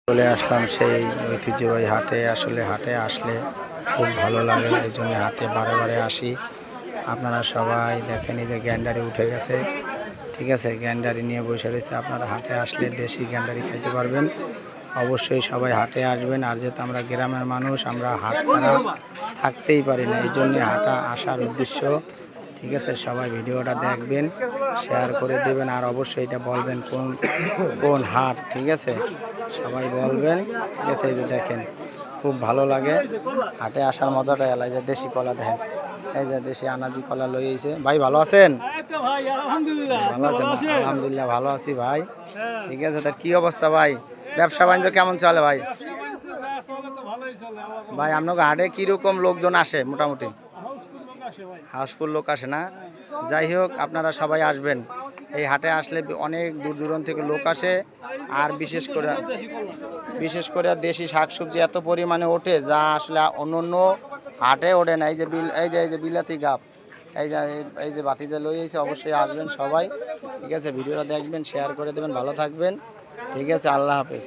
চলে আসলাম সেই ঐতিহ্যবাহী হাটে। আসলে হাটে আসলে খুব ভালো লাগে, এই জন্য হাটে বারে বারে আসি। আপনারা সবাই দেখেন এই যে গ্যান্ডারি উঠে গেছে, ঠিক আছে, গ্যান্ডারি নিয়ে বসে রয়েছে। আপনারা হাটে আসলে দেশি গ্যান্ডারি খেতে পারবেন। অবশ্যই সবাই হাটে আসবেন। আর যেহেতু আমরা গ্রামের মানুষ, আমরা হাট ছাড়া থাকতেই পারি না, এই জন্যে হাটা আসার উদ্দেশ্য। ঠিক আছে, সবাই ভিডিওটা দেখবেন, শেয়ার করে দেবেন, আর অবশ্যই এটা বলবেন কোন কোন হাট। ঠিক আছে, সবাই বলবেন। ঠিক আছে, এই যে দেখেন খুব ভালো লাগে হাটে আসার মজাটা এলাই। যে দেশি কলা দেখেন, এই যে দেশি আনাজি কলা লই এসে। ভাই ভালো আছেন? ভালো আছেন? আলহামদুলিল্লাহ ভালো আছি ভাই। ঠিক আছে, তার কি অবস্থা ভাই? ব্যবসা বাণিজ্য কেমন চলে ভাই? ভাই আপনাকে হাটে কিরকম লোকজন আসে? মোটামুটি হাউসফুল লোক আসে না? যাই হোক, আপনারা সবাই আসবেন। এই হাটে আসলে অনেক দূর দূরান্ত থেকে লোক আসে। আর বিশেষ করে দেশি শাকসবজি এত পরিমাণে ওঠে, যা আসলে অন্য অন্য হাটে ওঠে না। এই যে বিলাতি গাপ, এই যে বাতিজা লই এসে। অবশ্যই আসবেন সবাই। ঠিক আছে, ভিডিওটা দেখবেন, শেয়ার করে দেবেন, ভালো থাকবেন। ঠিক আছে, আল্লাহ হাফেজ।